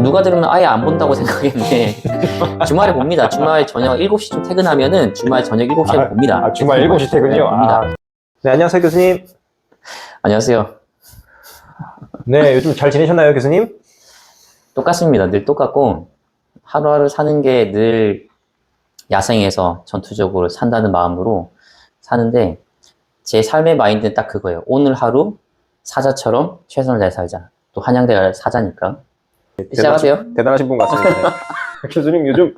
누가 들으면 아예 안 본다고 생각했는데 주말에 봅니다. 주말 저녁 7시쯤 퇴근하면은 주말 저녁 7시에 봅니다. 주말 7시 퇴근요? 네, 봅니다. 네, 안녕하세요, 교수님. 안녕하세요. 네, 요즘 잘 지내셨나요, 교수님? 똑같습니다. 늘 똑같고 하루하루 사는 게 늘 야생에서 전투적으로 산다는 마음으로 사는데 제 삶의 마인드는 딱 그거예요. 오늘 하루 사자처럼 최선을 다해 살자. 또 한양대가 사자니까. 시작하세요. 대단하신 분 같습니다. 교수님 요즘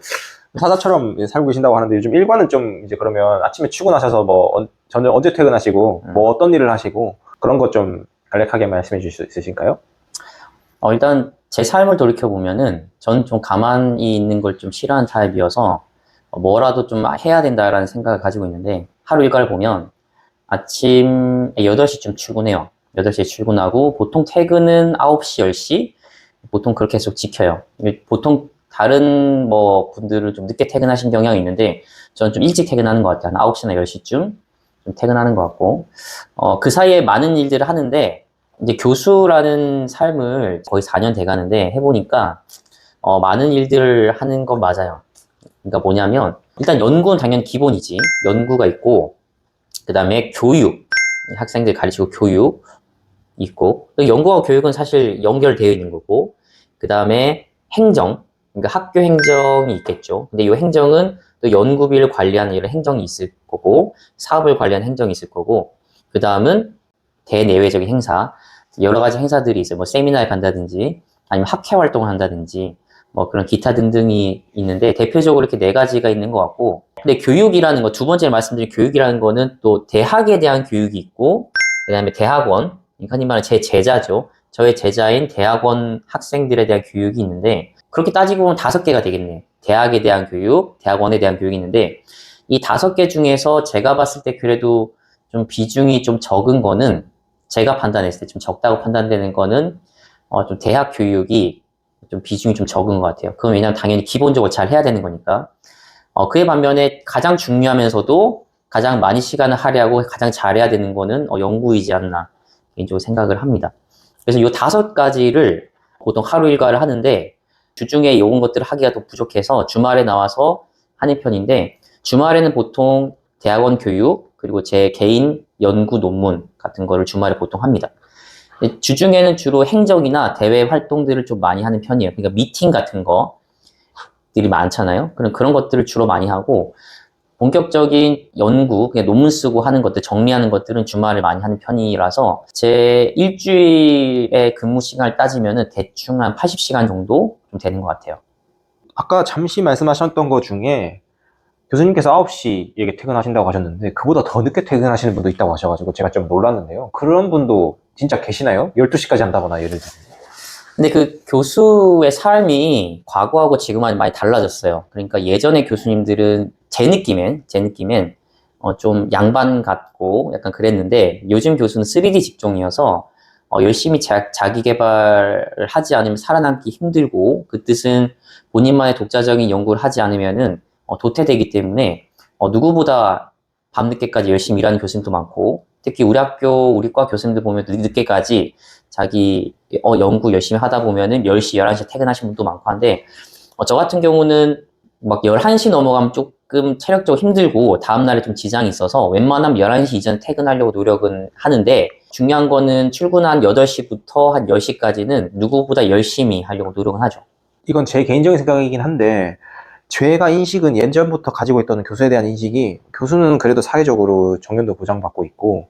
사자처럼 살고 계신다고 하는데 요즘 일과는 좀 이제 그러면 아침에 출근하셔서 뭐 저녁 언제 퇴근하시고 뭐 어떤 일을 하시고 그런 것 좀 간략하게 말씀해 주실 수 있으실까요? 일단 제 삶을 돌이켜보면은 저는 좀 가만히 있는 걸 좀 싫어하는 타입이어서 뭐라도 좀 해야 된다라는 생각을 가지고 있는데 하루 일과를 보면 아침 8시쯤 출근해요. 8시에 출근하고 보통 퇴근은 9시, 10시 보통 그렇게 계속 지켜요. 보통 다른 뭐 분들은 좀 늦게 퇴근하신 경향이 있는데 저는 좀 일찍 퇴근하는 것 같아요. 한 9시나 10시쯤 좀 퇴근하는 것 같고 그 사이에 많은 일들을 하는데 이제 교수라는 삶을 거의 4년 돼 가는데 해보니까 많은 일들을 하는 건 맞아요. 그러니까 뭐냐면 일단 연구는 당연히 기본이지. 연구가 있고 그 다음에 교육, 학생들 가르치고 교육 있고 연구와 교육은 사실 연결되어 있는 거고 그 다음에 행정, 그러니까 학교 행정이 있겠죠. 근데 이 행정은 또 연구비를 관리하는 이런 행정이 있을 거고 사업을 관리하는 행정이 있을 거고 그 다음은 대내외적인 행사, 여러 가지 행사들이 있어요. 뭐 세미나에 간다든지 아니면 학회 활동을 한다든지 뭐 그런 기타 등등이 있는데 대표적으로 이렇게 4가지가 있는 것 같고 근데 교육이라는 거, 두 번째 말씀드린 교육이라는 거는 또 대학에 대한 교육이 있고 그 다음에 대학원, 흔히 말하는 제 제자죠. 저의 제자인 대학원 학생들에 대한 교육이 있는데 그렇게 따지고 보면 5개가 되겠네요. 대학에 대한 교육, 대학원에 대한 교육이 있는데 이 5개 중에서 제가 봤을 때 그래도 좀 비중이 좀 적은 거는 제가 판단했을 때 좀 적다고 판단되는 거는 좀 대학 교육이 좀 비중이 좀 적은 것 같아요. 그건 왜냐면 당연히 기본적으로 잘 해야 되는 거니까. 그에 반면에 가장 중요하면서도 가장 많이 시간을 할애하고 가장 잘해야 되는 거는 연구이지 않나 개인적으로 생각을 합니다. 그래서 이 5가지를 보통 하루 일과를 하는데 주중에 이런 것들을 하기가 더 부족해서 주말에 나와서 하는 편인데 주말에는 보통 대학원 교육 그리고 제 개인 연구 논문 같은 거를 주말에 보통 합니다. 주중에는 주로 행정이나 대외 활동들을 좀 많이 하는 편이에요. 그러니까 미팅 같은 것들이 많잖아요. 그런 것들을 주로 많이 하고 본격적인 연구, 그냥 논문 쓰고 하는 것들, 정리하는 것들은 주말에 많이 하는 편이라서 제 일주일의 근무 시간을 따지면은 대충 한 80시간 정도 좀 되는 것 같아요. 아까 잠시 말씀하셨던 것 중에 교수님께서 9시에 퇴근하신다고 하셨는데 그보다 더 늦게 퇴근하시는 분도 있다고 하셔가지고 제가 좀 놀랐는데요. 그런 분도 진짜 계시나요? 12시까지 한다거나 예를 들면. 근데 그 교수의 삶이 과거하고 지금하고 많이 달라졌어요. 그러니까 예전에 교수님들은 제 느낌엔 좀 양반 같고 약간 그랬는데 요즘 교수는 3D 직종이어서 열심히 자기 개발을 하지 않으면 살아남기 힘들고 그 뜻은 본인만의 독자적인 연구를 하지 않으면은 도태되기 때문에 누구보다 밤늦게까지 열심히 일하는 교수님도 많고 특히 우리 과 교수님들 보면 늦게까지 자기 연구 열심히 하다 보면은 10시, 11시 퇴근하시는 분도 많고 한데 저 같은 경우는 막 11시 넘어가면 조금 체력적으로 힘들고 다음날에 좀 지장이 있어서 웬만하면 11시 이전 퇴근하려고 노력은 하는데 중요한 거는 출근한 8시부터 한 10시까지는 누구보다 열심히 하려고 노력은 하죠. 이건 제 개인적인 생각이긴 한데 제가 인식은 예전부터 가지고 있던 교수에 대한 인식이 교수는 그래도 사회적으로 정년도 보장받고 있고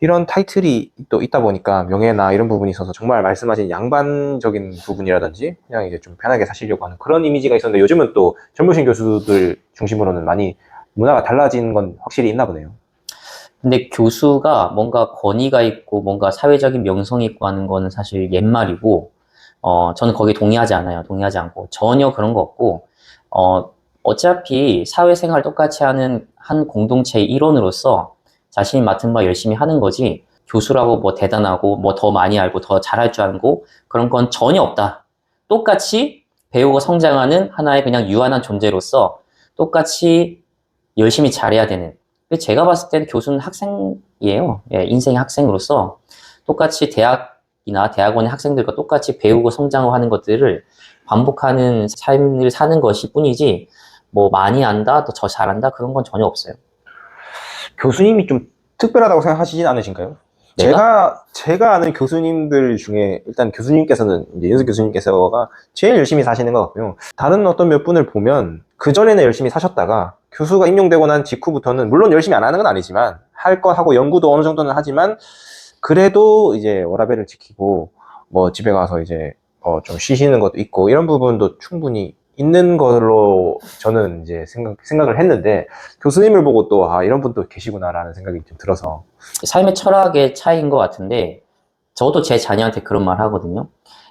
이런 타이틀이 또 있다 보니까 명예나 이런 부분이 있어서 정말 말씀하신 양반적인 부분이라든지 그냥 이제 좀 편하게 사시려고 하는 그런 이미지가 있었는데 요즘은 또 젊으신 교수들 중심으로는 많이 문화가 달라진 건 확실히 있나 보네요. 근데 교수가 뭔가 권위가 있고 뭔가 사회적인 명성이 있고 하는 거는 사실 옛말이고 저는 거기에 동의하지 않아요. 동의하지 않고 전혀 그런 거 없고 어차피 사회생활 똑같이 하는 한 공동체의 일원으로서 자신이 맡은 바 열심히 하는 거지 교수라고 뭐 대단하고 뭐 더 많이 알고 더 잘할 줄 알고 그런 건 전혀 없다. 똑같이 배우고 성장하는 하나의 그냥 유한한 존재로서 똑같이 열심히 잘해야 되는. 제가 봤을 때는 교수는 학생이에요. 예, 인생의 학생으로서 똑같이 대학이나 대학원의 학생들과 똑같이 배우고 성장하고 하는 것들을 반복하는 삶을 사는 것이 뿐이지 뭐 많이 안다, 또 저 잘한다 그런 건 전혀 없어요. 교수님이 좀 특별하다고 생각하시진 않으신가요? 내가? 제가 아는 교수님들 중에 일단 교수님께서는 이제 윤석 교수님께서가 제일 열심히 사시는 것 같고요. 다른 어떤 몇 분을 보면 그전에는 열심히 사셨다가 교수가 임용되고 난 직후부터는 물론 열심히 안 하는 건 아니지만 할 거 하고 연구도 어느 정도는 하지만 그래도 이제 워라밸을 지키고 뭐 집에 가서 이제 좀 쉬시는 것도 있고 이런 부분도 충분히 있는 걸로 저는 이제 생각을 했는데 교수님을 보고 또 이런 분도 계시구나라는 생각이 좀 들어서. 삶의 철학의 차이인 것 같은데 저도 제 자녀한테 그런 말 하거든요.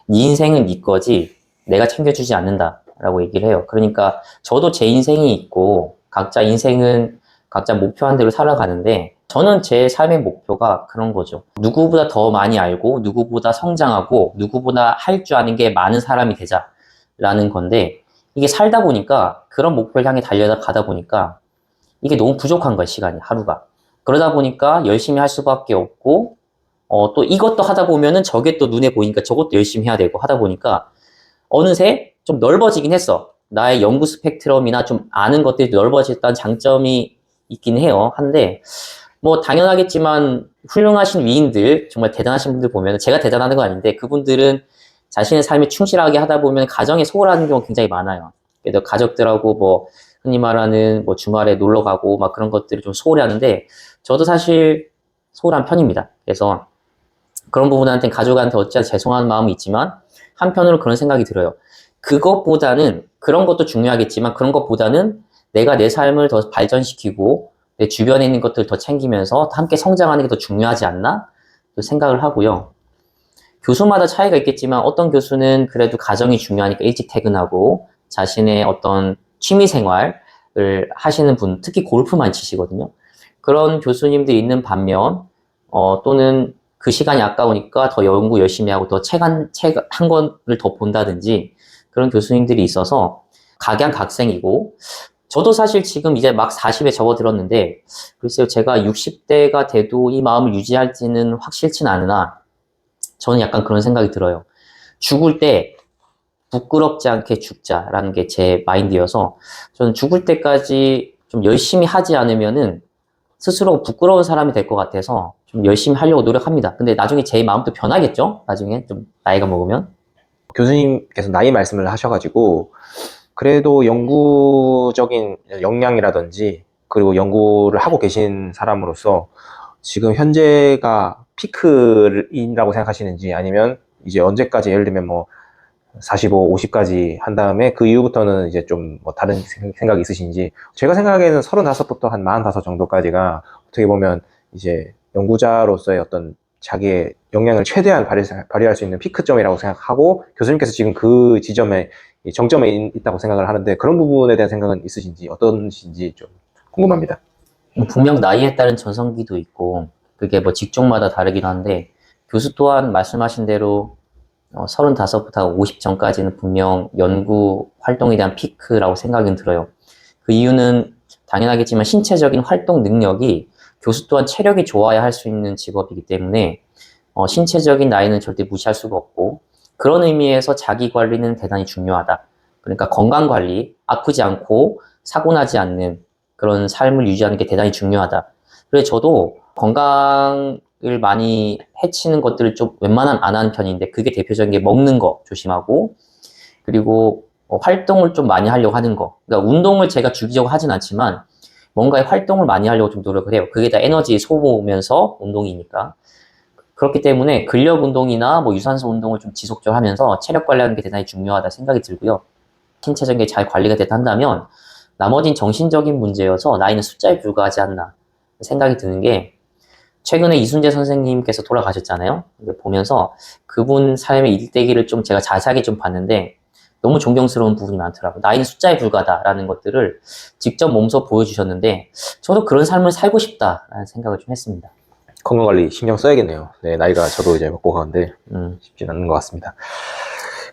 네 인생은 네 거지 내가 챙겨주지 않는다라고 얘기를 해요. 그러니까 저도 제 인생이 있고 각자 인생은 각자 목표한 대로 살아가는데 저는 제 삶의 목표가 그런 거죠. 누구보다 더 많이 알고 누구보다 성장하고 누구보다 할 줄 아는 게 많은 사람이 되자라는 건데 이게 살다 보니까 그런 목표를 향해 달려가다 보니까 이게 너무 부족한 거예요, 시간이, 하루가. 그러다 보니까 열심히 할 수밖에 없고, 또 이것도 하다 보면은 저게 또 눈에 보이니까 저것도 열심히 해야 되고 하다 보니까 어느새 좀 넓어지긴 했어. 나의 연구 스펙트럼이나 좀 아는 것들이 넓어졌다는 장점이 있긴 해요. 한데, 뭐 당연하겠지만 훌륭하신 위인들, 정말 대단하신 분들 보면 제가 대단한 건 아닌데 그분들은 자신의 삶에 충실하게 하다 보면 가정에 소홀하는 경우가 굉장히 많아요. 그래서 가족들하고 뭐 흔히 말하는 뭐 주말에 놀러 가고 막 그런 것들을 좀 소홀히 하는데 저도 사실 소홀한 편입니다. 그래서 그런 부분한테는 가족한테 어찌나 죄송한 마음이 있지만 한편으로 그런 생각이 들어요. 그것보다는 그런 것도 중요하겠지만 그런 것보다는 내가 내 삶을 더 발전시키고 내 주변에 있는 것들을 더 챙기면서 함께 성장하는 게 더 중요하지 않나? 또 생각을 하고요. 교수마다 차이가 있겠지만 어떤 교수는 그래도 가정이 중요하니까 일찍 퇴근하고 자신의 어떤 취미 생활을 하시는 분, 특히 골프만 치시거든요. 그런 교수님들이 있는 반면, 또는 그 시간이 아까우니까 더 연구 열심히 하고 더 책 한 권을 더 본다든지 그런 교수님들이 있어서 각양각색이고, 저도 사실 지금 이제 막 40에 접어들었는데, 글쎄요, 제가 60대가 돼도 이 마음을 유지할지는 확실치는 않으나, 저는 약간 그런 생각이 들어요. 죽을 때 부끄럽지 않게 죽자라는 게 제 마인드여서 저는 죽을 때까지 좀 열심히 하지 않으면은 스스로 부끄러운 사람이 될 것 같아서 좀 열심히 하려고 노력합니다. 근데 나중에 제 마음도 변하겠죠? 나중에 좀 나이가 먹으면. 교수님께서 나이 말씀을 하셔가지고 그래도 연구적인 역량이라든지 그리고 연구를 하고 계신 사람으로서 지금 현재가 피크이라고 생각하시는지 아니면 이제 언제까지 예를 들면 뭐 45, 50까지 한 다음에 그 이후부터는 이제 좀 뭐 다른 생각이 있으신지. 제가 생각하기에는 35부터 한 45 정도까지가 어떻게 보면 이제 연구자로서의 어떤 자기의 역량을 최대한 발휘할 수 있는 피크점이라고 생각하고 교수님께서 지금 그 지점에 정점에 있다고 생각을 하는데 그런 부분에 대한 생각은 있으신지 어떠신지 좀 궁금합니다. 분명 나이에 따른 전성기도 있고 그게 뭐 직종마다 다르긴 한데 교수 또한 말씀하신 대로 35부터 50 전까지는 분명 연구 활동에 대한 피크라고 생각은 들어요. 그 이유는 당연하겠지만 신체적인 활동 능력이 교수 또한 체력이 좋아야 할 수 있는 직업이기 때문에 신체적인 나이는 절대 무시할 수가 없고 그런 의미에서 자기 관리는 대단히 중요하다. 그러니까 건강 관리, 아프지 않고 사고 나지 않는 그런 삶을 유지하는 게 대단히 중요하다. 그래서 저도 건강을 많이 해치는 것들을 좀 웬만하면 안 하는 편인데 그게 대표적인 게 먹는 거 조심하고 그리고 활동을 좀 많이 하려고 하는 거. 그러니까 운동을 제가 주기적으로 하진 않지만 뭔가의 활동을 많이 하려고 좀 노력을 해요. 그게 다 에너지 소모면서 운동이니까. 그렇기 때문에 근력 운동이나 뭐 유산소 운동을 좀 지속적으로 하면서 체력 관리하는 게 대단히 중요하다 생각이 들고요. 신체적인 게 잘 관리가 됐다 한다면 나머진 정신적인 문제여서 나이는 숫자에 불과하지 않나 생각이 드는 게 최근에 이순재 선생님께서 돌아가셨잖아요. 보면서 그분 삶의 일대기를 좀 제가 자세하게 좀 봤는데 너무 존경스러운 부분이 많더라고요. 나이는 숫자에 불과하다라는 것들을 직접 몸소 보여주셨는데 저도 그런 삶을 살고 싶다라는 생각을 좀 했습니다. 건강관리 신경 써야겠네요. 네, 나이가 저도 이제 먹고 가는데 쉽진 않는 것 같습니다.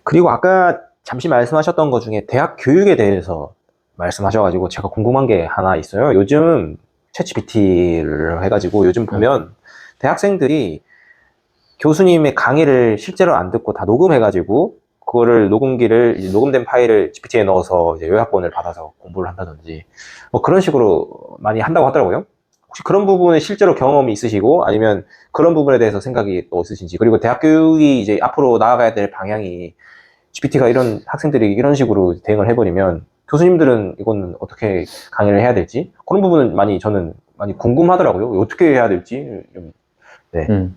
그리고 아까 잠시 말씀하셨던 것 중에 대학 교육에 대해서 말씀하셔가지고 제가 궁금한 게 하나 있어요. 요즘 챗GPT를 해가지고 요즘 보면 대학생들이 교수님의 강의를 실제로 안 듣고 다 녹음해가지고 그거를 녹음기를 이제 녹음된 파일을 GPT에 넣어서 이제 요약본을 받아서 공부를 한다든지 뭐 그런 식으로 많이 한다고 하더라고요. 혹시 그런 부분에 실제로 경험이 있으시고 아니면 그런 부분에 대해서 생각이 또 있으신지, 그리고 대학 교육이 이제 앞으로 나아가야 될 방향이 GPT가 이런 학생들이 이런 식으로 대응을 해버리면 교수님들은 이거는 어떻게 강의를 해야 될지 그런 부분은 저는 많이 궁금하더라고요. 어떻게 해야 될지 네.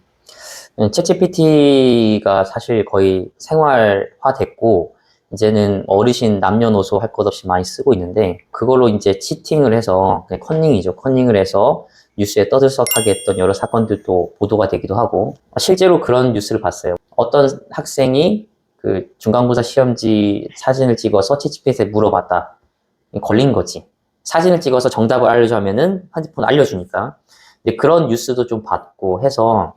챗GPT가 사실 거의 생활화 됐고, 이제는 어르신 남녀노소 할 것 없이 많이 쓰고 있는데, 그걸로 이제 치팅을 해서, 그냥 컨닝이죠. 컨닝을 해서 뉴스에 떠들썩하게 했던 여러 사건들도 보도가 되기도 하고, 실제로 그런 뉴스를 봤어요. 어떤 학생이 그 중간고사 시험지 사진을 찍어서 챗GPT에 물어봤다. 걸린 거지. 사진을 찍어서 정답을 알려줘 하면은 핸드폰 알려주니까. 근데 그런 뉴스도 좀 봤고 해서,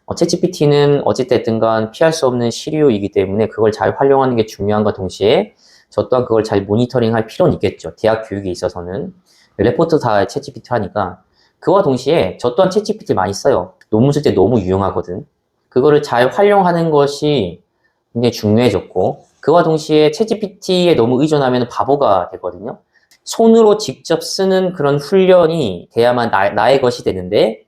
챗GPT는 어찌됐든 간 피할 수 없는 시류이기 때문에 그걸 잘 활용하는 게 중요한과 동시에 저 또한 그걸 잘 모니터링 할 필요는 있겠죠. 대학 교육에 있어서는. 레포트 다 챗GPT 하니까. 그와 동시에 저 또한 챗GPT 많이 써요. 논문 쓸 때 너무 유용하거든. 그거를 잘 활용하는 것이 굉장히 중요해졌고, 그와 동시에 챗GPT에 너무 의존하면 바보가 되거든요. 손으로 직접 쓰는 그런 훈련이 돼야만 나의 것이 되는데,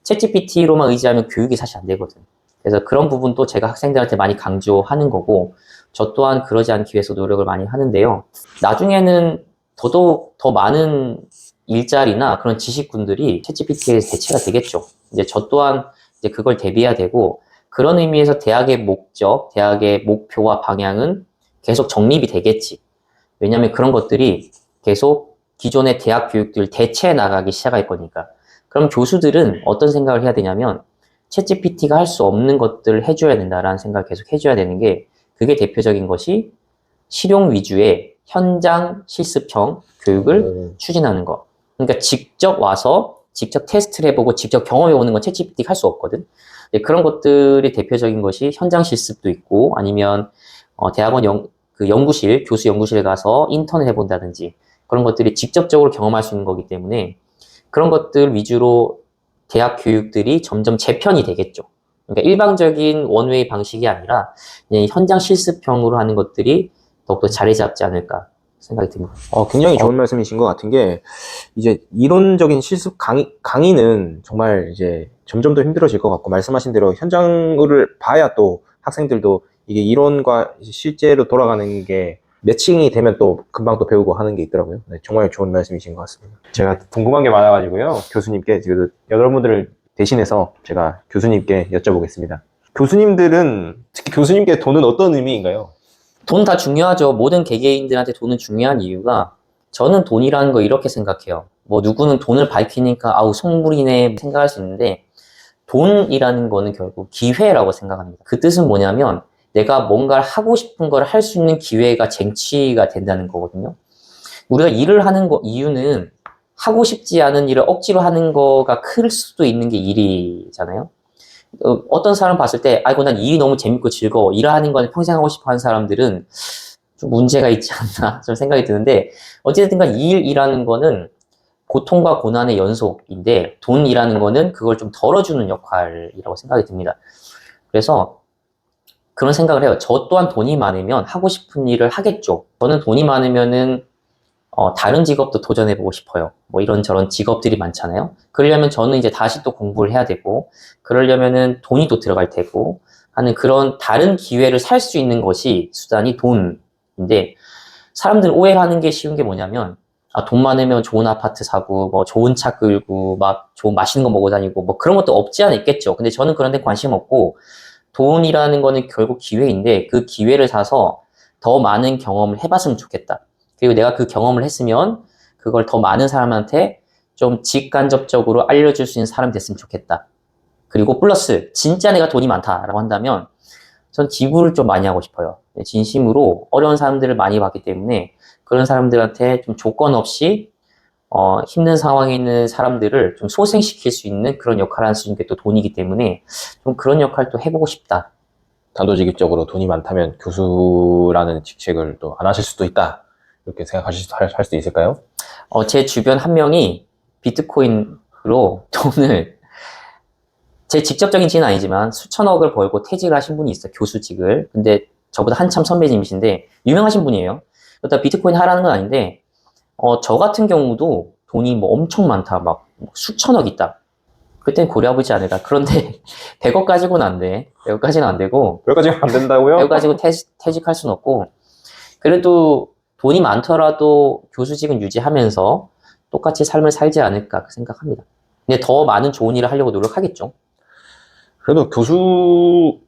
챗GPT로만 의지하면 교육이 사실 안 되거든. 그래서 그런 부분도 제가 학생들한테 많이 강조하는 거고, 저 또한 그러지 않기 위해서 노력을 많이 하는데요. 나중에는 더더욱 더 많은 일자리나 그런 지식군들이 챗GPT에 대체가 되겠죠. 이제 저 또한 이제 그걸 대비해야 되고, 그런 의미에서 대학의 목적, 대학의 목표와 방향은 계속 정립이 되겠지. 왜냐하면 그런 것들이 계속 기존의 대학 교육들 대체해 나가기 시작할 거니까. 그럼 교수들은 어떤 생각을 해야 되냐면 챗GPT가 할 수 없는 것들을 해줘야 된다라는 생각을 계속 해줘야 되는 게, 그게 대표적인 것이 실용 위주의 현장 실습형 교육을 추진하는 거. 그러니까 직접 와서 직접 테스트를 해보고 직접 경험해보는 건 챗GPT가 할 수 없거든. 그런 것들이 대표적인 것이 현장 실습도 있고, 아니면 대학원 그 연구실, 교수 연구실에 가서 인턴을 해본다든지, 그런 것들이 직접적으로 경험할 수 있는 거기 때문에 그런 것들 위주로 대학 교육들이 점점 재편이 되겠죠. 그러니까 일방적인 원웨이 방식이 아니라 그냥 현장 실습형으로 하는 것들이 더욱더 자리 잡지 않을까 생각이 듭니다. 굉장히 좋은 말씀이신 것 같은 게, 이제 이론적인 실습 강의는 정말 이제 점점 더 힘들어질 것 같고, 말씀하신 대로 현장을 봐야 또 학생들도 이게 이론과 실제로 돌아가는 게 매칭이 되면 또 금방 또 배우고 하는 게 있더라고요. 네, 정말 좋은 말씀이신 것 같습니다. 제가 궁금한 게 많아가지고요. 교수님께, 지금 여러분들을 대신해서 제가 교수님께 여쭤보겠습니다. 교수님들은, 특히 교수님께 돈은 어떤 의미인가요? 돈 다 중요하죠. 모든 개개인들한테 돈은 중요한 이유가, 저는 돈이라는 거 이렇게 생각해요. 뭐 누구는 돈을 밝히니까 아우 속물이네 생각할 수 있는데, 돈이라는 거는 결국 기회라고 생각합니다. 그 뜻은 뭐냐면 내가 뭔가를 하고 싶은 걸 할 수 있는 기회가 쟁취가 된다는 거거든요. 우리가 일을 하는 이유는 하고 싶지 않은 일을 억지로 하는 거가 클 수도 있는 게 일이잖아요. 어떤 사람 봤을 때, 아이고, 난 일이 너무 재밌고 즐거워. 일하는 건 평생 하고 싶어 하는 사람들은 좀 문제가 있지 않나, 좀 생각이 드는데, 어쨌든 간 일이라는 거는 고통과 고난의 연속인데, 돈이라는 거는 그걸 좀 덜어주는 역할이라고 생각이 듭니다. 그래서 그런 생각을 해요. 저 또한 돈이 많으면 하고 싶은 일을 하겠죠. 저는 돈이 많으면은 다른 직업도 도전해보고 싶어요. 뭐 이런저런 직업들이 많잖아요. 그러려면 저는 이제 다시 또 공부를 해야 되고, 그러려면은 돈이 또 들어갈 테고 하는 그런 다른 기회를 살 수 있는 것이 수단이 돈인데, 사람들 오해를 하는 게 쉬운 게 뭐냐면, 돈 많으면 좋은 아파트 사고, 뭐 좋은 차 끌고, 막 좋은 맛있는 거 먹고 다니고, 뭐 그런 것도 없지 않아 있겠죠. 근데 저는 그런 데 관심 없고, 돈이라는 거는 결국 기회인데, 그 기회를 사서 더 많은 경험을 해봤으면 좋겠다. 그리고 내가 그 경험을 했으면 그걸 더 많은 사람한테 좀 직간접적으로 알려줄 수 있는 사람이 됐으면 좋겠다. 그리고 플러스 진짜 내가 돈이 많다라고 한다면 전 기부를 좀 많이 하고 싶어요. 진심으로 어려운 사람들을 많이 봤기 때문에 그런 사람들한테 좀 조건 없이 힘든 상황에 있는 사람들을 좀 소생시킬 수 있는 그런 역할을 할 수 있는 게 또 돈이기 때문에 좀 그런 역할도 해보고 싶다. 단도직입적으로 돈이 많다면 교수라는 직책을 또 안 하실 수도 있다, 이렇게 할 수 있을까요? 제 주변 한 명이 비트코인으로 돈을, 제 직접적인 지는 아니지만 수천억을 벌고 퇴직을 하신 분이 있어요. 교수직을. 근데 저보다 한참 선배님이신데 유명하신 분이에요. 그렇다 비트코인 하라는 건 아닌데 저 같은 경우도 돈이 뭐 엄청 많다, 막 수천억 있다. 그땐 고려해보지 않을까. 그런데 100억 가지고는 안 돼. 100억까지는 안 되고 여기까지는 안 된다고요? 100억 가지고 퇴직할 수는 없고, 그래도 돈이 많더라도 교수직은 유지하면서 똑같이 삶을 살지 않을까 생각합니다. 근데 더 많은 좋은 일을 하려고 노력하겠죠. 그래도 교수님처럼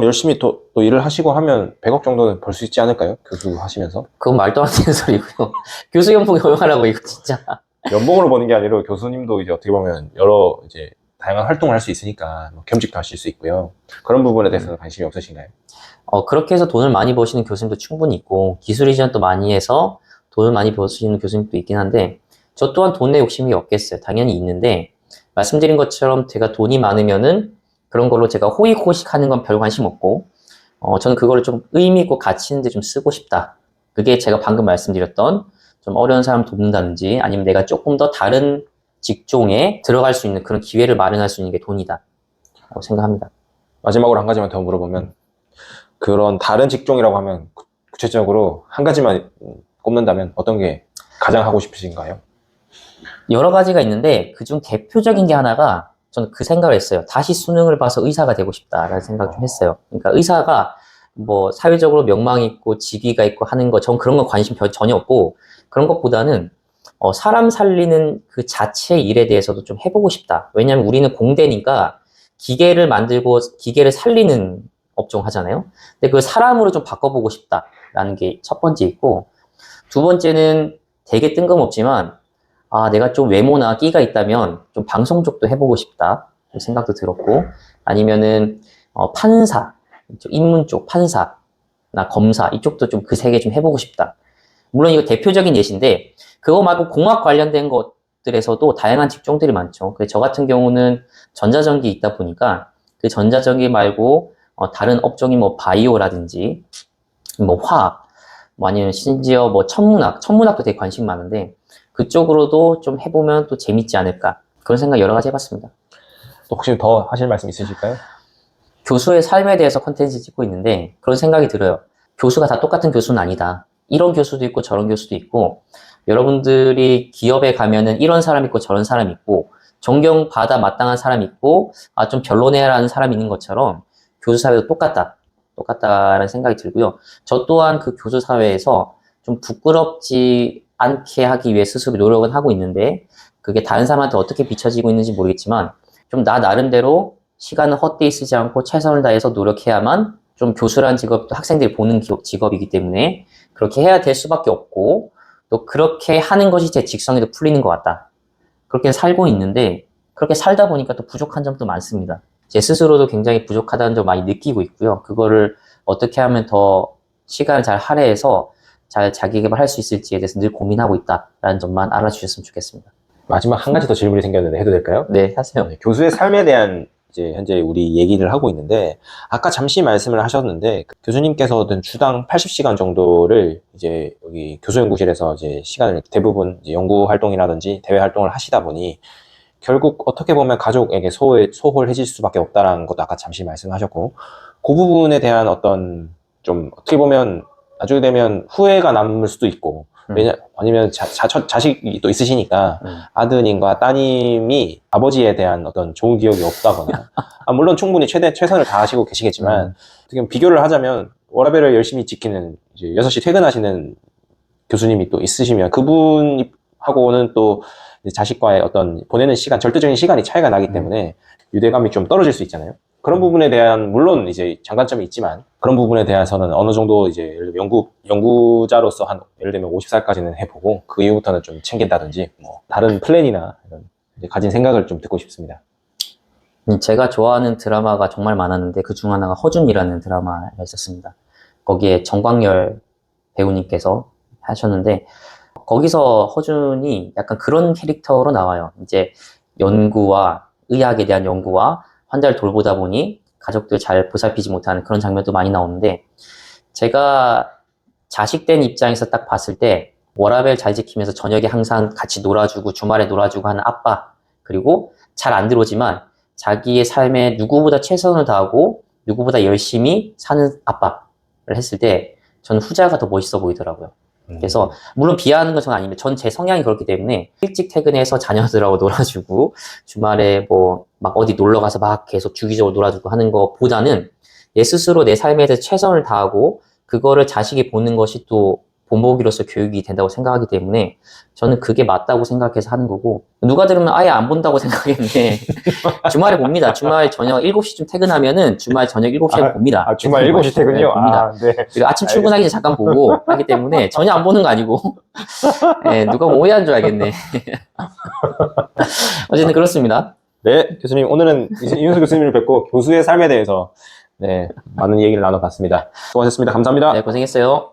열심히 또 일을 하시고 하면 100억 정도는 벌 수 있지 않을까요? 교수 하시면서. 그건 말도 안 되는 소리고요. 교수 연봉이 얼마라고, 이거 진짜. 연봉으로 버는 게 아니라 교수님도 이제 어떻게 보면 여러 이제 다양한 활동을 할 수 있으니까 뭐 겸직도 하실 수 있고요. 그런 부분에 대해서는 관심이 없으신가요? 그렇게 해서 돈을 많이 버시는 교수님도 충분히 있고, 기술 이전도 많이 해서 돈을 많이 버시는 교수님도 있긴 한데, 저 또한 돈에 욕심이 없겠어요. 당연히 있는데, 말씀드린 것처럼 제가 돈이 많으면은 그런 걸로 제가 호의호식 하는 건 별 관심 없고, 저는 그거를 좀 의미 있고 가치 있는데 좀 쓰고 싶다. 그게 제가 방금 말씀드렸던 좀 어려운 사람 돕는다든지, 아니면 내가 조금 더 다른 직종에 들어갈 수 있는 그런 기회를 마련할 수 있는 게 돈이다 생각합니다. 마지막으로 한 가지만 더 물어보면, 그런 다른 직종이라고 하면 구체적으로 한 가지만 꼽는다면 어떤 게 가장 하고 싶으신가요? 여러 가지가 있는데 그중 대표적인 게 하나가, 저는 그 생각을 했어요. 다시 수능을 봐서 의사가 되고 싶다라는 생각을 좀 했어요. 그러니까 의사가 뭐 사회적으로 명망이 있고 직위가 있고 하는 거, 전 그런 거 관심 전혀 없고, 그런 것보다는 사람 살리는 그 자체 일에 대해서도 좀 해보고 싶다. 왜냐하면 우리는 공대니까 기계를 만들고 기계를 살리는 업종 하잖아요. 근데 그걸 사람으로 좀 바꿔보고 싶다라는 게 첫 번째 있고, 두 번째는 되게 뜬금없지만, 내가 좀 외모나 끼가 있다면 좀 방송 쪽도 해보고 싶다 생각도 들었고, 아니면은 판사, 인문 쪽 판사나 검사 이쪽도 좀 그 세 개 좀 해보고 싶다. 물론 이거 대표적인 예시인데, 그거 말고 공학 관련된 것들에서도 다양한 직종들이 많죠. 그래서 저 같은 경우는 전자전기 있다 보니까 그 전자전기 말고 다른 업종이 뭐 바이오라든지 뭐 화학, 뭐 아니면 심지어 뭐 천문학도 되게 관심 많은데, 그쪽으로도 좀 해보면 또 재밌지 않을까, 그런 생각 여러 가지 해봤습니다. 또 혹시 더 하실 말씀 있으실까요? 교수의 삶에 대해서 콘텐츠 찍고 있는데 그런 생각이 들어요. 교수가 다 똑같은 교수는 아니다. 이런 교수도 있고 저런 교수도 있고, 여러분들이 기업에 가면은 이런 사람 있고 저런 사람 있고, 존경받아 마땅한 사람 있고 좀 별로네라는 사람이 있는 것처럼 교수 사회도 똑같다라는 생각이 들고요. 저 또한 그 교수 사회에서 좀 부끄럽지 않게 하기 위해 스스로 노력은 하고 있는데, 그게 다른 사람한테 어떻게 비춰지고 있는지 모르겠지만 좀 나 나름대로 시간을 헛되이 쓰지 않고 최선을 다해서 노력해야만 좀 교수라는 직업도 학생들이 보는 직업이기 때문에 그렇게 해야 될 수밖에 없고, 또 그렇게 하는 것이 제 직성에도 풀리는 것 같다. 그렇게 살고 있는데, 그렇게 살다 보니까 또 부족한 점도 많습니다. 제 스스로도 굉장히 부족하다는 점 많이 느끼고 있고요. 그거를 어떻게 하면 더 시간을 잘 할애해서 잘 자기 개발할 수 있을지에 대해서 늘 고민하고 있다라는 점만 알아주셨으면 좋겠습니다. 마지막 한 가지 더 질문이 생겼는데 해도 될까요? 네, 하세요. 네, 교수의 삶에 대한 이제 현재 우리 얘기를 하고 있는데, 아까 잠시 말씀을 하셨는데 교수님께서는 주당 80시간 정도를 이제 여기 교수연구실에서 이제 시간을 대부분 이제 연구 활동이라든지 대외 활동을 하시다 보니 결국 어떻게 보면 가족에게 소홀해질 수밖에 없다라는 것도 아까 잠시 말씀하셨고, 그 부분에 대한 어떤 좀 어떻게 보면 나중에 되면 후회가 남을 수도 있고, 아니면 자식이 또 있으시니까 아드님과 따님이 아버지에 대한 어떤 좋은 기억이 없다거나, 물론 충분히 최선을 다하시고 계시겠지만, 어떻게 보면 비교를 하자면 워라밸을 열심히 지키는 이제 6시 퇴근하시는 교수님이 또 있으시면 그분하고는 또 자식과의 어떤 보내는 시간, 절대적인 시간이 차이가 나기 때문에 유대감이 좀 떨어질 수 있잖아요. 그런 부분에 대한, 물론 이제 장단점이 있지만, 그런 부분에 대해서는 어느 정도 이제 예를 들면 연구자로서 한 예를 들면 50살까지는 해보고 그 이후부터는 좀 챙긴다든지 뭐 다른 플랜이나 이런 이제 가진 생각을 좀 듣고 싶습니다. 제가 좋아하는 드라마가 정말 많았는데 그 중 하나가 허준이라는 드라마가 있었습니다. 거기에 정광열 배우님께서 하셨는데, 거기서 허준이 약간 그런 캐릭터로 나와요. 이제 연구와 의학에 대한 연구와 환자를 돌보다 보니 가족들 잘 보살피지 못하는 그런 장면도 많이 나오는데, 제가 자식된 입장에서 딱 봤을 때 워라밸 잘 지키면서 저녁에 항상 같이 놀아주고 주말에 놀아주고 하는 아빠, 그리고 잘 안 들어오지만 자기의 삶에 누구보다 최선을 다하고 누구보다 열심히 사는 아빠를 했을 때 저는 후자가 더 멋있어 보이더라고요. 그래서 물론 비하하는 것은 아닌데 전 제 성향이 그렇기 때문에 일찍 퇴근해서 자녀들하고 놀아주고 주말에 뭐 막 어디 놀러 가서 막 계속 주기적으로 놀아주고 하는 것보다는 내 스스로 내 삶에 대해서 최선을 다하고 그거를 자식이 보는 것이 또 본보기로서 교육이 된다고 생각하기 때문에 저는 그게 맞다고 생각해서 하는 거고 누가 들으면 아예 안 본다고 생각했는데 주말에 봅니다. 주말 저녁 7시쯤 퇴근하면은 주말 저녁 7시에 봅니다. 아, 주말 7시 퇴근요? 네, 봅니다. 아, 네. 그리고 아침 출근하기 전에 잠깐 보고 하기 때문에 전혀 안 보는 거 아니고 네, 누가 뭐 오해한 줄 알겠네. 어쨌든 그렇습니다. 네, 교수님, 오늘은 이윤수 교수님을 뵙고 교수의 삶에 대해서 네, 많은 얘기를 나눠봤습니다. 수고하셨습니다. 감사합니다. 네, 고생했어요.